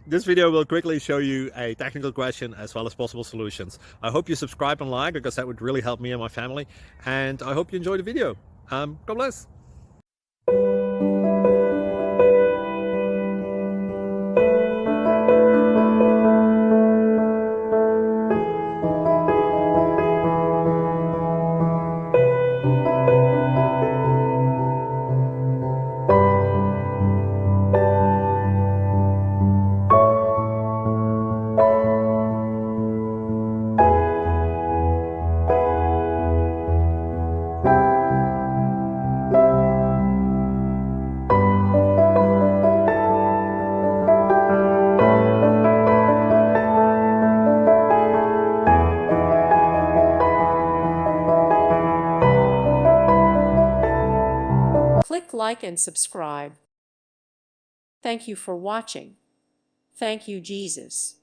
This video will quickly show you a technical question as well as possible solutions. I hope you subscribe and like, because that would really help me and my family. And I hope you enjoy the video. God bless. Click like and subscribe. Thank you for watching. Thank you, Jesus.